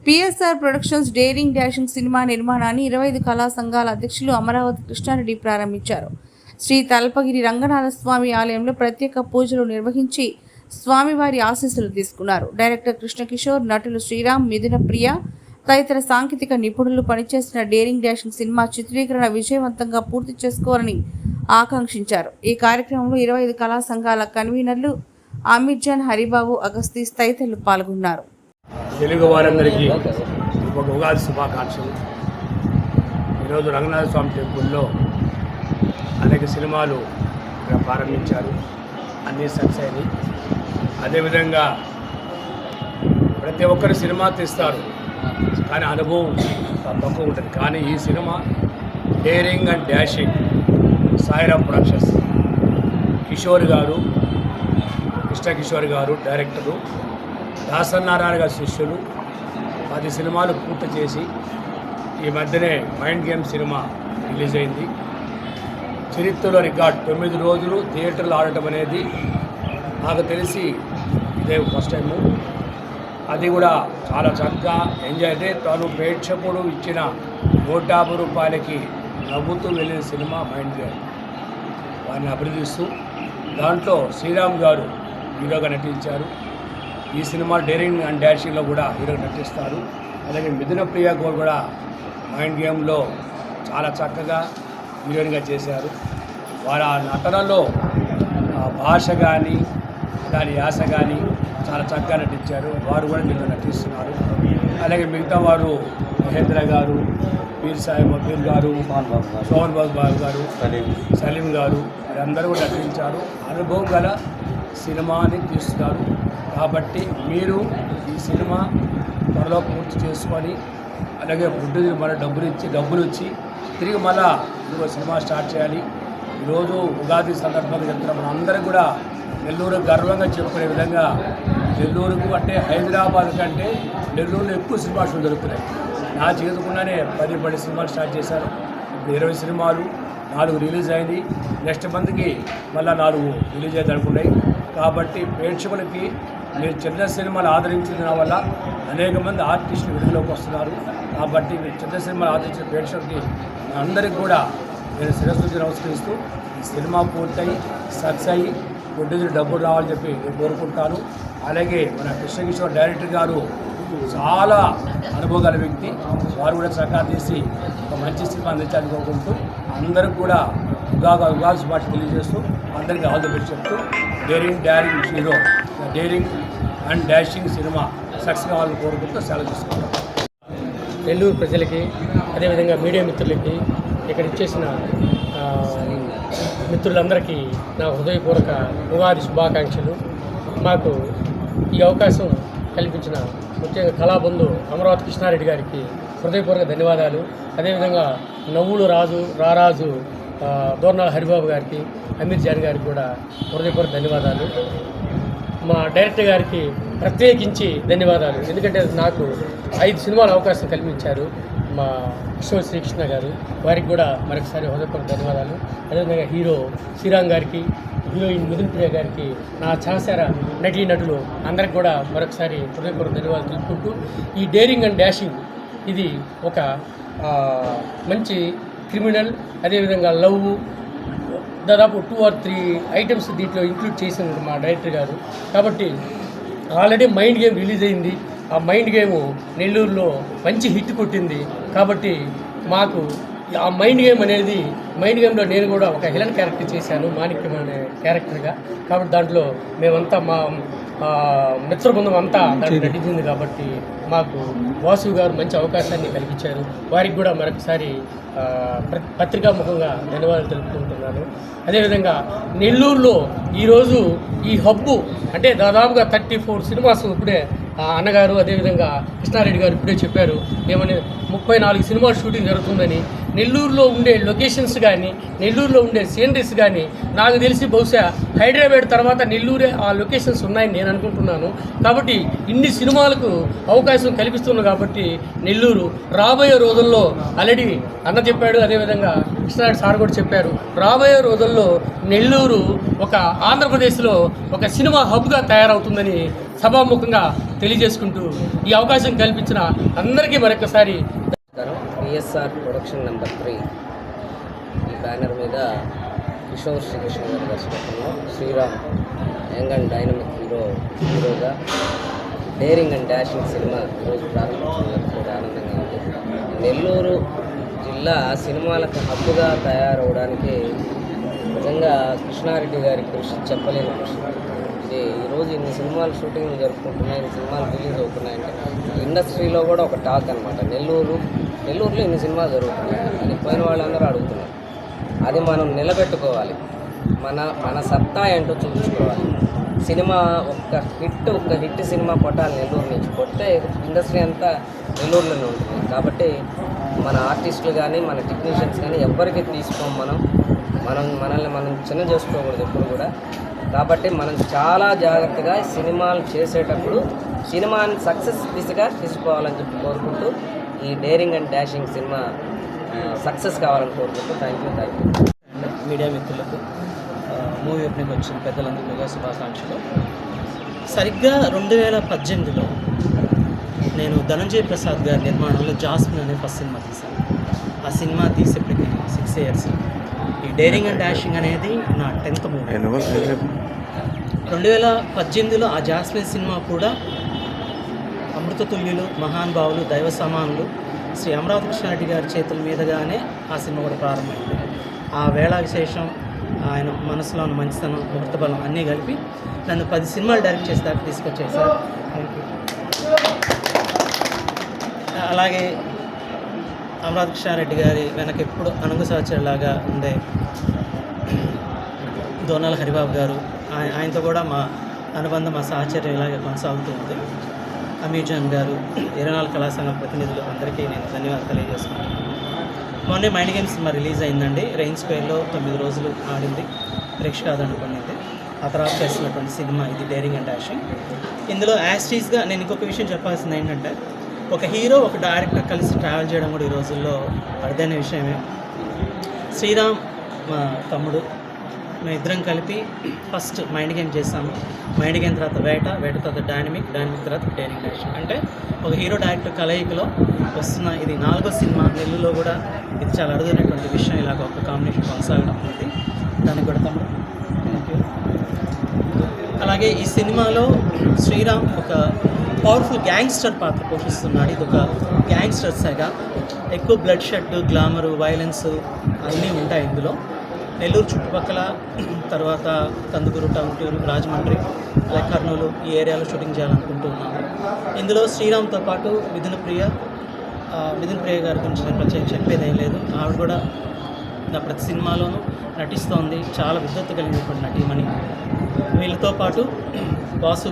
PSR productions daring dashing cinema నిర్మాణాన్ని 25 కళా సంఘాల అధ్యక్షులు అమరావతి కృష్ణారెడ్డి ప్రారంభించారు. శ్రీ తల్పగిరి రంగనాథ స్వామి ఆలయంలో ప్రత్యేక పూజలు నిర్వహించి స్వామివారి ఆశీస్సులు తీసుకున్నారు. డైరెక్టర్ కృష్ణ కిషోర్, నటులు శ్రీరామ్, మిథున ప్రియ తదితర సాంకేతిక నిపుణులు పనిచేసిన డేరింగ్ డాషింగ్ సినిమా చిత్రీకరణ విజయవంతంగా పూర్తి చేసుకోవాలని ఆకాంక్షించారు. ఈ కార్యక్రమంలో 25 కళా సంఘాల కన్వీనర్లు అమీర్జాన్, హరిబాబు, అగస్తీస్ తదితరులు పాల్గొన్నారు. తెలుగు వారందరికీ ఒక ఉగాది శుభాకాంక్షలు. ఈరోజు రంగనాథ స్వామి టెంపుల్లో అనేక సినిమాలు ప్రారంభించారు, అన్నీ సక్సెస్ అయినాయి. అదేవిధంగా ప్రతి ఒక్కరు సినిమా తీస్తారు, కానీ అనుభవం తక్కువ ఉంటుంది. కానీ ఈ cinema daring and dashing Sairam productions Kishore గారు, కృష్ణ కిషోర్ గారు డైరెక్టరు, దాసనారాయణ గారి శిష్యులు 10 సినిమాలు పూర్తి చేసి ఈ మధ్యనే మైండ్ గేమ్ సినిమా రిలీజ్ అయింది. చరిత్రలో రికార్డ్ 9 రోజులు థియేటర్లో ఆడటం అనేది నాకు తెలిసి ఇదే ఫస్ట్ టైము. అది కూడా చాలా చక్కగా ఎంజాయ్ అయితే తాను ప్రేక్షకుడు ఇచ్చిన 150 రూపాయలకి నవ్వుతూ వెళ్ళిన సినిమా మైండ్ గేమ్. వారిని అభినందిస్తూ దాంట్లో శ్రీరామ్ గారు హీరోగా నటించారు. ఈ సినిమా డేరింగ్ అండ్ డాషింగ్లో కూడా హీరోగా నటిస్తారు. అలాగే మిథున ప్రియ కూడా మైండ్ గేమ్లో చాలా చక్కగా హీరోయిన్గా చేశారు. వారు ఆ నటనలో భాష కానీ దాని యాస కానీ చాలా చక్కగా నటించారు. వారు కూడా దీంట్లో నటిస్తున్నారు. అలాగే మిగతా వారు మహేంద్ర గారు, పీర్ సాహెబ్ అబీర్ గారు, సోహన్ బాబు గారు, సలీం గారు వీరందరూ కూడా నటించారు. అనుభవం గల సినిమాని తీస్తున్నారు. కాబట్టి మీరు ఈ సినిమా త్వరలో పూర్తి చేసుకొని అలాగే ఫుడ్ మన డబ్బులు ఇచ్చి తిరిగి మళ్ళా ఇంకో సినిమా స్టార్ట్ చేయాలి. ఈరోజు ఉగాది సందర్భంగా చెప్తున్న మన అందరూ కూడా నెల్లూరు గర్వంగా చెప్పుకునే విధంగా నెల్లూరుకు అంటే హైదరాబాద్ కంటే నెల్లూరులో ఎక్కువ సినిమా షోలు దొరుకుతున్నాయి. నా చేతుకుండానే 10 సినిమాలు స్టార్ట్ చేశారు. ఇప్పుడు 20 సినిమాలు 4 రిలీజ్ అయింది. నెక్స్ట్ మంత్కి మళ్ళీ 4 రిలీజ్ అయితే అనుకున్నాయి. కాబట్టి ప్రేక్షకులకి మీరు చిన్న సినిమాలు ఆదరించడం వల్ల అనేక మంది ఆర్టిస్టులు వెలుగులోకి వస్తున్నారు. కాబట్టి మీరు చిన్న సినిమాలు ఆదరించిన ప్రేక్షకులకి అందరికీ కూడా నేను శిరస్సు నమస్కరిస్తూ ఈ సినిమా పూర్తయి సక్సెస్ అయ్యి కొద్దిగా డబ్బులు రావాలని చెప్పి నేను కోరుకుంటాను. అలాగే మన కృష్ణ కిషోర్ డైరెక్టర్ గారు చాలా అనుభవం గల వ్యక్తి. వారు కూడా సహకారం తీసి ఒక మంచి సినిమా అందించాలని కోరుకుంటూ అందరికి కూడా ఉగాది భాష తెలియజేస్తూ అందరికీ ఆల్ ది బెస్ట్ చెప్తూ daring and dashing cinema success కావాలని కోరుకుంటూ సెలవు తీసుకుంటాం. నెల్లూరు ప్రజలకి అదేవిధంగా మీడియా మిత్రులకి ఇక్కడ ఇచ్చేసిన మిత్రులందరికీ నా హృదయపూర్వక ఉగాది శుభాకాంక్షలు. మాకు ఈ అవకాశం కల్పించిన ముఖ్యంగా కళాబంధు అమరావతి కృష్ణారెడ్డి గారికి హృదయపూర్వక ధన్యవాదాలు. అదేవిధంగా నవ్వులు రారాజు దోర్నాల హరిబాబు గారికి, అమీర్జాన్ గారికి కూడా హృదయపూర్వక ధన్యవాదాలు. మా డైరెక్టర్ గారికి ప్రత్యేకించి ధన్యవాదాలు. ఎందుకంటే నాకు 5 సినిమాల అవకాశం కల్పించారు మా కిషోర్ శ్రీకృష్ణ గారు. వారికి కూడా మరొకసారి హృదయపూర్వక ధన్యవాదాలు. అదేవిధంగా హీరో శ్రీరామ్ గారికి, హీరోయిన్ మిథున ప్రియ గారికి, నా సహచర నటులు అందరికి కూడా మరొకసారి హృదయపూర్వక ధన్యవాదాలు తెలుపుకుంటూ ఈ డేరింగ్ అండ్ డాషింగ్ ఇది ఒక మంచి క్రిమినల్, అదేవిధంగా లవ్, దాదాపు 2 or 3 ఐటమ్స్ దీంట్లో ఇంక్లూడ్ చేసింది మా డైరెక్టర్ గారు. కాబట్టి ఆల్రెడీ మైండ్ గేమ్ రిలీజ్ అయింది. ఆ మైండ్ గేమ్ నెల్లూరులో మంచి హిట్ కొట్టింది. కాబట్టి మాకు ఆ మైండ్ గేమ్లో నేను కూడా ఒక హిలన్ క్యారెక్టర్ చేశాను, మాణిక్యం అనే క్యారెక్టర్గా. కాబట్టి దాంట్లో మేమంతా మా మిత్ర బృందం అంతా దాంట్లో నటించింది. కాబట్టి మాకు వాసు గారు మంచి అవకాశాన్ని కల్పించారు. వారికి కూడా మరొకసారి పత్రికాముఖంగా ధన్యవాదాలు తెలుపుకుంటున్నాను. అదేవిధంగా నెల్లూరులో ఈరోజు ఈ హబ్బు అంటే దాదాపుగా 34 సినిమాస్ ఇప్పుడే అన్నగారు అదేవిధంగా కృష్ణారెడ్డి గారు ఇప్పుడే చెప్పారు. ఏమని 34 సినిమా షూటింగ్ జరుగుతుందని. నెల్లూరులో ఉండే లొకేషన్స్ కానీ, నెల్లూరులో ఉండే సీనరీస్ కానీ నాకు తెలిసి బహుశా హైదరాబాద్ తర్వాత నెల్లూరే ఆ లొకేషన్స్ ఉన్నాయని నేను అనుకుంటున్నాను. కాబట్టి ఇన్ని సినిమాలకు అవకాశం కల్పిస్తున్నాను. కాబట్టి నెల్లూరు రాబోయే రోజుల్లో ఆల్రెడీ అన్న చెప్పాడు, అదేవిధంగా కృష్ణారెడ్డి సార్ కూడా చెప్పారు, రాబోయే రోజుల్లో నెల్లూరు ఒక ఆంధ్రప్రదేశ్లో ఒక సినిమా హబ్గా తయారవుతుందని సభాముఖంగా తెలియజేసుకుంటూ ఈ అవకాశం కల్పించిన అందరికీ మరొకసారి పిఎస్ఆర్ ప్రొడక్షన్ నెంబర్ 3 ఈ బ్యానర్ మీద కిషోర్ శ్రీకృష్ణ గారి దర్శకత్వంలో శ్రీరామ్ యంగ్ అండ్ డైనమిక్ హీరోగా డేరింగ్ అండ్ డాషింగ్ సినిమా ఈరోజు ప్రారంభించడానికి కూడా ఆనందంగా ఉంది. నెల్లూరు జిల్లా సినిమాలకు హబ్బుగా తయారవడానికి నిజంగా కృష్ణారెడ్డి గారి కృషి చెప్పలేని కృషి. ఇది ఈరోజు ఇన్ని సినిమాలు షూటింగ్లు జరుపుకుంటున్నాయి, ఇన్ని సినిమాలు రిలీజ్ అవుతున్నాయంటే ఇండస్ట్రీలో కూడా ఒక టాక్ అనమాట. నెల్లూరులో ఇన్ని సినిమాలు జరుగుతున్నాయి అని పోయిన వాళ్ళందరూ అడుగుతున్నారు. అది మనం నిలబెట్టుకోవాలి, మన సత్తా ఏంటో చూపించుకోవాలి. సినిమా ఒక హిట్ సినిమా కొట్టాలి నెల్లూరు నుంచి. కొట్టే ఇండస్ట్రీ అంతా నెల్లూరులోనే ఉంటుంది. కాబట్టి మన ఆర్టిస్టులు కానీ మన టెక్నీషియన్స్ కానీ ఎవ్వరికి తీసుకోం. మనల్ని మనం చిన్న చేసుకోకూడదు ఎప్పుడు కూడా. కాబట్టి మనం చాలా జాగ్రత్తగా సినిమాలు చేసేటప్పుడు సినిమాని సక్సెస్ దిశగా తీసుకోవాలని చెప్పి కోరుకుంటూ ఈ daring and dashing cinema success కావాలని కోరుకుంటూ థ్యాంక్ యూ. మీడియా మిత్రులకు మూవీ ఓపెనింగ్ వచ్చిన పెద్దలందరికీ కూడా శుభాకాంక్షలు. సరిగ్గా 2018లో నేను ధనంజయ్ ప్రసాద్ గారి నిర్మాణంలో జాస్మిన్ అనే ఫస్ట్ సినిమా తీశాను. ఆ సినిమా తీసేప్పటికి 6 years. ఈ డేరింగ్ అండ్ డాషింగ్ అనేది నా 10th మూవీ. 2018లో ఆ జాస్మిన్ సినిమా కూడా అమృతతుల్యులు, మహానుభావులు, దైవ సమానులు శ్రీ అమరావతి కృష్ణారెడ్డి గారి చేతుల మీదుగానే ఆ సినిమా కూడా ప్రారంభమైంది. ఆ వేళ విశేషం, ఆయన మనసులో ఉన్న మంచితనం, ముహూర్త బలం అన్నీ కలిపి నన్ను 10 సినిమాలు డైరెక్ట్ చేసి దాకా తీసుకొచ్చాయి సార్. Thank you. అలాగే అమరావతి కృష్ణారెడ్డి గారి వెనక ఎప్పుడు అనుగు సహచరులాగా ఉండే దోనాల హరిబాబు గారు, ఆయనతో కూడా మా అనుబంధం, మా సహచర్యం ఇలాగే కొనసాగుతూ ఉంది. అమీజాన్ గారు, 24 కళాశాల ప్రతినిధులు అందరికీ నేను ధన్యవాదాలు తెలియజేసుకుంటున్నాను. మొన్నే మైండ్ గేమ్స్ సినిమా రిలీజ్ అయిందండి. రెయిన్ స్క్వేర్లో 9 రోజులు ఆడింది, ప్రేక్షకాదరణ పొందింది. ఆ తర్వాత చేస్తున్నటువంటి సినిమా ఇది డేరింగ్ అండ్ డాషింగ్. ఇందులో యాస్టీస్గా నేను ఇంకొక విషయం చెప్పాల్సింది ఏంటంటే, ఒక హీరో ఒక డైరెక్టర్ కలిసి ట్రావెల్ చేయడం కూడా ఈ రోజుల్లో అరుదైన విషయమే. శ్రీరామ్ మా తమ్ముడు, మేమిద్దరం కలిపి ఫస్ట్ మైండ్ గేమ్ చేస్తాము. మైండ్ గేమ్ తర్వాత వేట తర్వాత డైనమిక్ తర్వాత డేరింగ్ డాషింగ్. అంటే ఒక హీరో డైరెక్టర్ కలయికలో వస్తున్న ఇది 4వ సినిమా. నెల్లూరులో కూడా ఇది చాలా అరుదైనటువంటి విషయం, ఇలాగ ఒక కాంబినేషన్ కొనసాగడం అనేది. దానికి కూడా తమ్ముడు థ్యాంక్ యూ. అలాగే ఈ సినిమాలో శ్రీరామ్ ఒక పవర్ఫుల్ గ్యాంగ్స్టర్ పాత్ర పోషిస్తున్నాడు. ఇది ఒక గ్యాంగ్స్టర్ సెగ. ఎక్కువ బ్లడ్ షెడ్, గ్లామరు, వైలెన్స్ అన్నీ ఉంటాయి ఇందులో. నెల్లూరు చుట్టుపక్కల, తర్వాత కందుకూరు, టంగుటూరు, రాజమండ్రి, అలాగే కర్నూలు ఈ ఏరియాలో షూటింగ్ చేయాలనుకుంటూ ఉన్నాము. ఇందులో శ్రీరామ్తో పాటు మిథున ప్రియ గారి గురించి నేను ప్రత్యేకంగా చెప్పేది ఏం లేదు. ఆవిడ కూడా నా ప్రతి సినిమాలోనూ నటిస్తోంది. చాలా విద్వత్తు కలిగినటువంటి నటీమణి. వీళ్ళతో పాటు వాసు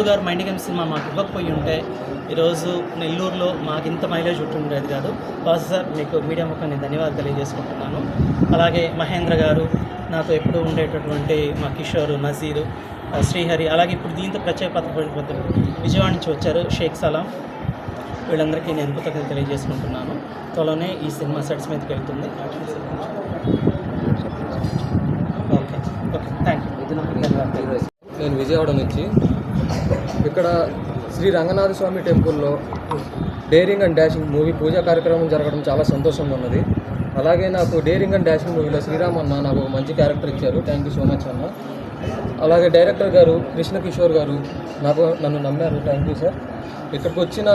గారు మైండ్ గేమ్ సినిమా మాకు ఇవ్వకపోయి ఉంటే ఈరోజు నెల్లూరులో మాకు ఇంత మైలేజ్ ఉండేది కాదు. వాసు సార్, మీకు మీడియా ముఖం నేను ధన్యవాదాలు తెలియజేసుకుంటున్నాను. అలాగే మహేంద్ర గారు, నాతో ఎప్పుడూ ఉండేటటువంటి మా కిషోర్, నజీరు, శ్రీహరి, అలాగే ఇప్పుడు దీంతో ప్రత్యేక పాత్ర విజయవాడ నుంచి వచ్చారు షేక్ సలాం. వీళ్ళందరికీ నేను కృతజ్ఞతలు తెలియజేసుకుంటున్నాను. త్వరలోనే ఈ సినిమా సెట్స్ మీదకి వెళ్తుంది. Okay thank you. నేను విజయవాడ నుంచి ఇక్కడ శ్రీ రంగనాథ స్వామి టెంపుల్లో డేరింగ్ అండ్ డాషింగ్ మూవీ పూజా కార్యక్రమం జరగడం చాలా సంతోషంగా ఉన్నది. అలాగే నాకు డేరింగ్ అండ్ డాషింగ్ మూవీలో శ్రీరామ్ అన్న నాకు ఒక మంచి క్యారెక్టర్ ఇచ్చారు. థ్యాంక్ యూ సో మచ్ అన్న. అలాగే డైరెక్టర్ గారు కృష్ణ కిషోర్ గారు నన్ను నమ్మారు. Thank you sir. ఇక్కడికి వచ్చిన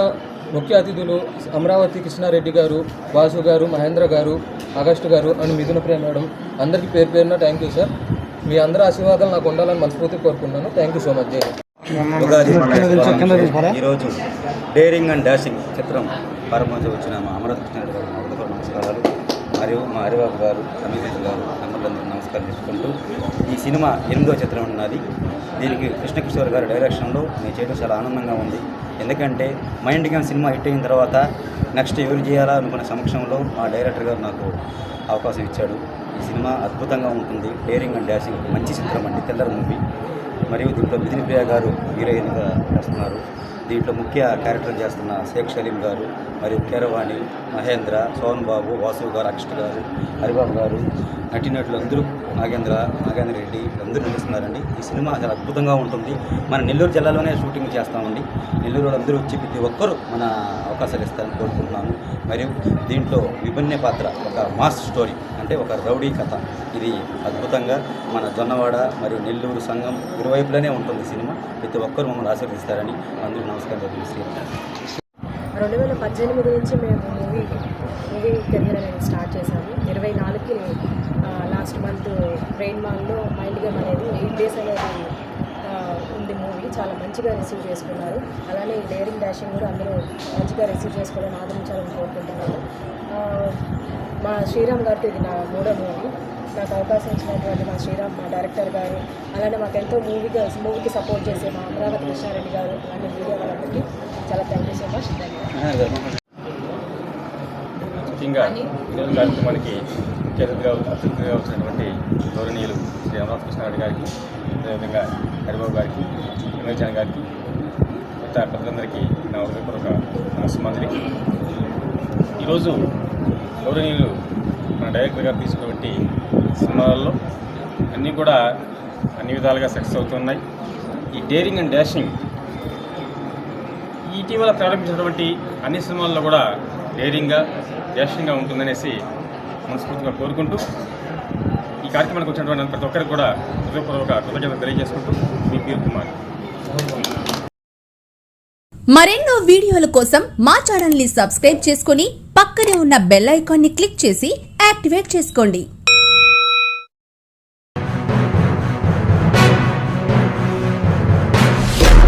ముఖ్య అతిథులు అమరావతి కృష్ణారెడ్డి గారు, వాసు గారు, మహేంద్ర గారు, ఆగస్టు గారు అండ్ మిథున ప్రియ మేడం, అందరికీ పేరున థ్యాంక్ యూ సార్. మీ అందరి ఆశీర్వాదాలు నాకు ఉండాలని మనస్ఫూర్తిగా కోరుకున్నాను. Thank you so much. ఈరోజు డేరింగ్ అండ్ డాషింగ్ చిత్రం ప్రారంభించి వచ్చిన మా అమరావతి కృష్ణారెడ్డి గారు మొదటి నమస్కారాలు, మరియు మా హరిబాబు గారు, అమీజాన్ గారు అందరికీ నమస్కారం చేసుకుంటూ, ఈ సినిమా 8వ చిత్రం ఉన్నది. దీనికి కృష్ణకిషోర్ గారి డైరెక్షన్లో నేను చేయడం చాలా ఆనందంగా ఉంది. ఎందుకంటే మైండ్ గేమ్ సినిమా హిట్ అయిన తర్వాత నెక్స్ట్ ఎవరు చేయాలా అనుకున్న సమక్షంలో మా డైరెక్టర్ గారు నాకు అవకాశం ఇచ్చాడు. ఈ సినిమా అద్భుతంగా ఉంటుంది. డేరింగ్ అండ్ డాషింగ్ మంచి చిత్రం అండి, థ్రిల్లర్ మూవీ. మరియు దీంట్లో మిథున ప్రియ గారు హీరోయిన్గా చేస్తున్నారు. దీంట్లో ముఖ్య క్యారెక్టర్ చేస్తున్న షేక్ సలీం గారు, మరియు కీరవాణి, మహేంద్ర, సోహన్ బాబు, వాసు గారు, అక్షట్ గారు, హరిబాబు గారు, నటీనటులు అందరూ నాగేంద్ర రెడ్డి అందరూ నటిస్తున్నారండి. ఈ సినిమా చాలా అద్భుతంగా ఉంటుంది. మన నెల్లూరు జిల్లాలోనే షూటింగ్ చేస్తామండి. నెల్లూరు అందరూ వచ్చి ప్రతి ఒక్కరూ మన అవకాశాలు ఇస్తారని కోరుకుంటున్నాను. మరియు దీంట్లో విభిన్న పాత్ర ఒక మాస్ స్టోరీ, అంటే ఒక రౌడీ కథ. ఇది అద్భుతంగా మన జొన్నవాడ మరియు నెల్లూరు సంఘం ఇరువైపులోనే ఉంటుంది సినిమా. ప్రతి ఒక్కరూ మమ్మల్ని ఆశీర్వదిస్తారని అందరూ నమస్కారం తెలియజేస్తున్నాను. 2018 నుంచి మేము మూవీ కెరియర్ అనేది స్టార్ట్ చేశాము. 24కి లాస్ట్ మంత్ బ్రెయిన్ మాల్లో మైండ్ గేమ్ అనేది 8 days అనేది ఉంది మూవీ. చాలా మంచిగా రిసీవ్ చేసుకున్నారు. అలానే ఈ డేరింగ్ డాషింగ్ కూడా అందరూ మంచిగా రిసీవ్ చేసుకోవడం ఆదరించాలని కోరుకుంటున్నాను. మా శ్రీరామ్ గారితో ఇది నా 3వ మూవీ. నాకు అవకాశం ఇచ్చినటువంటి మా శ్రీరామ్, మా డైరెక్టర్ గారు, అలానే మాకు ఎంతో మూవీకి సపోర్ట్ చేసే మా అమరావతి కృష్ణారెడ్డి గారు, అలానే మీడియా వాళ్ళందరికీ చాలా థ్యాంక్ యూ సో మచ్. ముఖ్యంగా ఈరోజు కార్యక్రమానికి ముఖ్య అతిథిగా వచ్చినటువంటి గౌరవనీయులు శ్రీ అమరావతి కృష్ణారెడ్డి గారికి, అదేవిధంగా హరిబాబు గారికి, విమోచన్ గారికి, మిగతా పెద్దలందరికీ నా హృదయపూర్వక నమస్కారాలు. ఈరోజు గౌరవనీయులు మన డైరెక్టర్ గారు తీసుకున్నటువంటి సినిమాలలో అన్నీ కూడా అన్ని విధాలుగా సక్సెస్ అవుతున్నాయి. ఈ డేరింగ్ అండ్ డాషింగ్ ఇటీవల ప్రారంభించినటువంటి అన్ని సినిమాల్లో కూడా డేరింగ్గా డాషింగ్గా ఉంటుందనేసి మనస్ఫూర్తిగా కోరుకుంటూ ఈ కార్యక్రమానికి వచ్చినటువంటి ప్రతి ఒక్కరికి కూడా హృదయపూర్వక కృతజ్ఞతలు తెలియజేసుకుంటూ మీ పీర్ కుమార్. మరెన్నో వీడియోల కోసం మా ఛానల్ ని సబ్స్క్రైబ్ చేసుకుని పక్కనే ఉన్న బెల్ ఐకాన్ ని క్లిక్ చేసి యాక్టివేట్ చేసుకోండి.